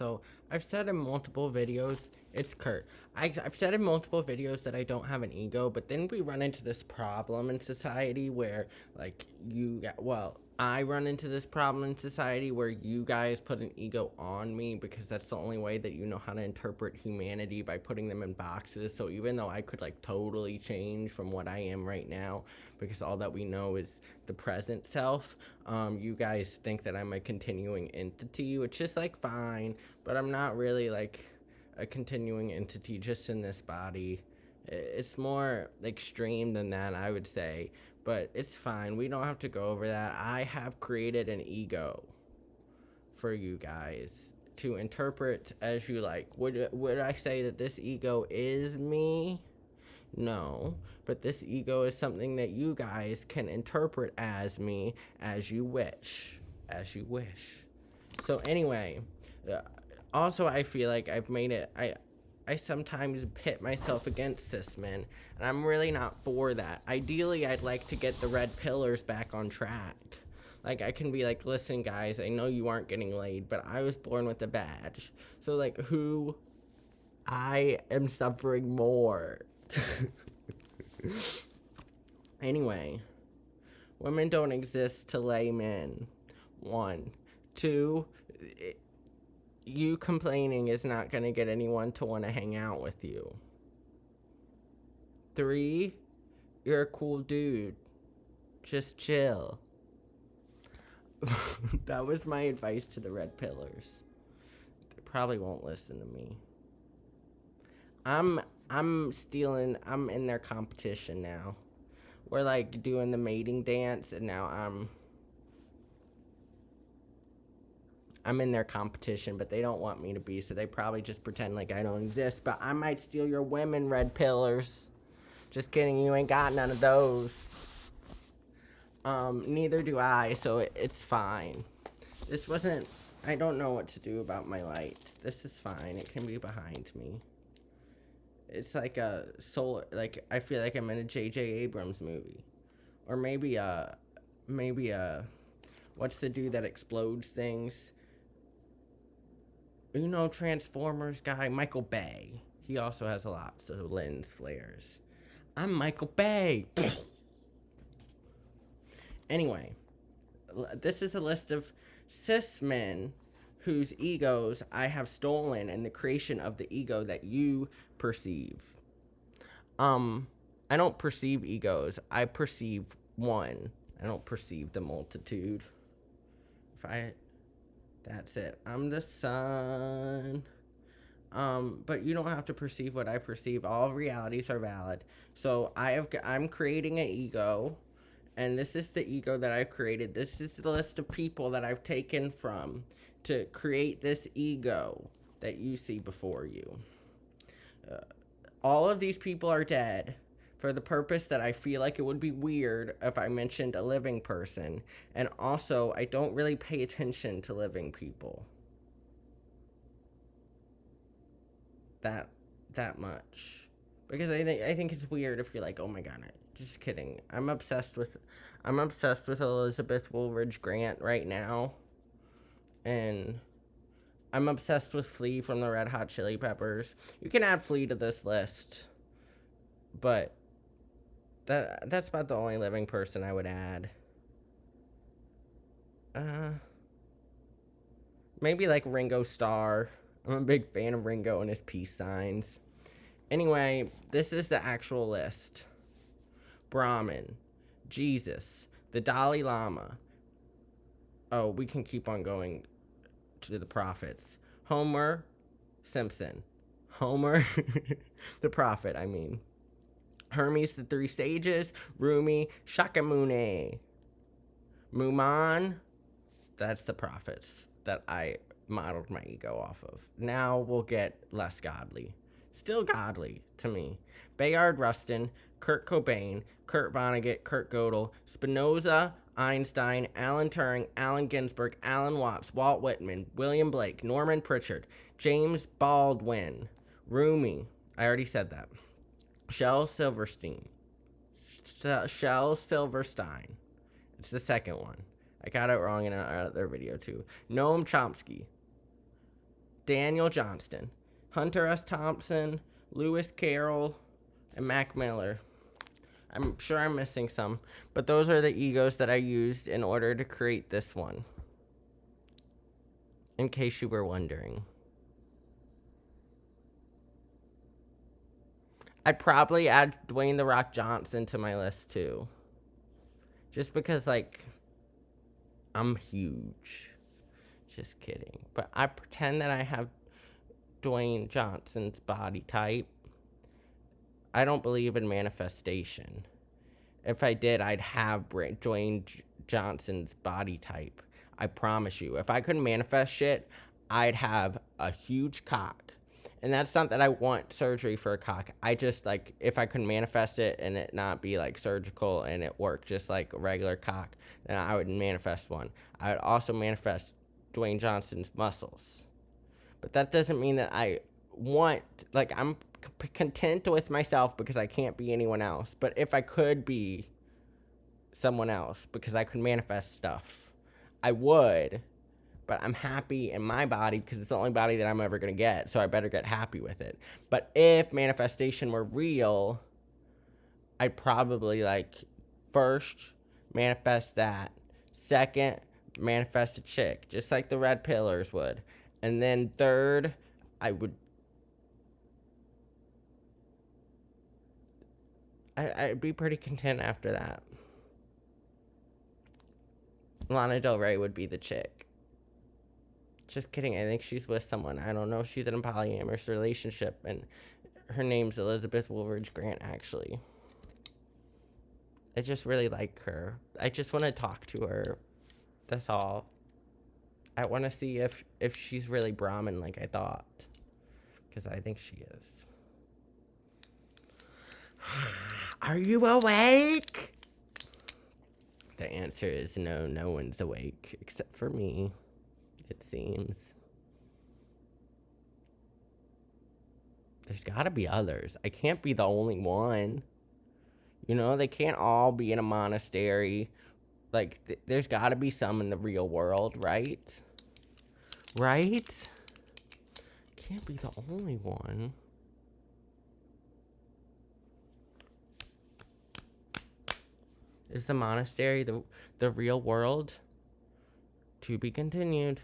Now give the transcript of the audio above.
So I've said in multiple videos, it's Kurt. I've said in multiple videos that I don't have an ego, but then we run into this problem in society where, like, I run into this problem in society where you guys put an ego on me because that's the only way that you know how to interpret humanity, by putting them in boxes. So even though I could, like, totally change from what I am right now, because all that we know is the present self, you guys think that I'm a continuing entity, which is, like, fine, but I'm not really, like, a continuing entity just in this body. It's more extreme than that, I would say, but it's fine. We don't have to go over that. I have created an ego for you guys to interpret as you like. Would I say that this ego is me? No, but this ego is something that you guys can interpret as me as you wish. As you wish. So anyway, uh, also I feel like I've made it. I sometimes pit myself against cis men, and I'm really not for that. Ideally, I'd like to get the red pillars back on track. Like, I can be like, listen, guys, I know you aren't getting laid, but I was born with a badge. So, like, who? I am suffering more. Anyway, women don't exist to lay men. One. Two, you complaining is not going to get anyone to want to hang out with you. Three, you're a cool dude. Just chill. That was my advice to the red pillars. They probably won't listen to me. I'm I'm in their competition now. We're like doing the mating dance, and now I'm in their competition, but they don't want me to be, so they probably just pretend like I don't exist. But I might steal your women, red pillars. Just kidding, you ain't got none of those. Neither do I, so it's fine. This wasn't, I don't know what to do about my lights. This is fine, it can be behind me. It's like a solar, like, I feel like I'm in a J.J. Abrams movie. Or maybe, what's the dude that explodes things? You know, Transformers guy, Michael Bay. He also has lots of lens flares. I'm Michael Bay. Anyway, this is a list of cis men whose egos I have stolen in the creation of the ego that you perceive. I don't perceive egos. I perceive one. I don't perceive the multitude. That's it. I'm the sun. But you don't have to perceive what I perceive. All realities are valid. So I'm creating an ego, and this is the ego that I've created. This is the list of people that I've taken from to create this ego that you see before you. All of these people are dead for the purpose that I feel like it would be weird if I mentioned a living person. And also, I don't really pay attention to living people. That much. Because I think it's weird if you're like, oh my god, just kidding. I'm obsessed with Elizabeth Woolridge Grant right now. And I'm obsessed with Flea from the Red Hot Chili Peppers. You can add Flea to this list, but that's about the only living person I would add. Maybe like Ringo Starr. I'm a big fan of Ringo and his peace signs. Anyway, this is the actual list. Brahmin, Jesus, the Dalai Lama. Oh, we can keep on going to the prophets. Homer Simpson. Homer, the prophet, I mean. Hermes, the Three Sages. Rumi, Shakyamuni. Muman, that's the prophets that I modeled my ego off of. Now we'll get less godly. Still godly to me. Bayard Rustin, Kurt Cobain, Kurt Vonnegut, Kurt Gödel, Spinoza, Einstein, Alan Turing, Allen Ginsberg, Alan Watts, Walt Whitman, William Blake, Norman Pritchard, James Baldwin, Rumi. I already said that. Shel Silverstein. Shel Silverstein. It's the second one. I got it wrong in another video too. Noam Chomsky. Daniel Johnston, Hunter S. Thompson, Lewis Carroll, and Mac Miller. I'm sure I'm missing some, but those are the egos that I used in order to create this one. In case you were wondering. I'd probably add Dwayne The Rock Johnson to my list too. Just because, like, I'm huge. Just kidding. But I pretend that I have Dwayne Johnson's body type. I don't believe in manifestation. If I did, I'd have Dwayne Johnson's body type. I promise you. If I could manifest shit, I'd have a huge cock. And that's not that I want surgery for a cock. I just, like, if I could manifest it and it not be, like, surgical and it worked just like a regular cock, then I would manifest one. I would also manifest Dwayne Johnson's muscles. But that doesn't mean that I want, like, I'm content with myself because I can't be anyone else. But if I could be someone else because I could manifest stuff, I would. But I'm happy in my body because it's the only body that I'm ever going to get, so I better get happy with it. But if manifestation were real, I'd probably, like, first manifest that. Second, manifest a chick, just like the red pillars would. And then third, I'd be pretty content after that. Lana Del Rey would be the chick. Just kidding. I think she's with someone. I don't know if she's in a polyamorous relationship, and her name's Elizabeth Woolridge Grant, actually. I just really like her. I just want to talk to her. That's all. I want to see if she's really Brahmin like I thought, because I think she is. Are you awake? The answer is no. No one's awake except for me. It seems. There's gotta be others. I can't be the only one. You know, they can't all be in a monastery. Like, there's gotta be some in the real world, right? Right? Can't be the only one. Is the monastery the real world? To be continued.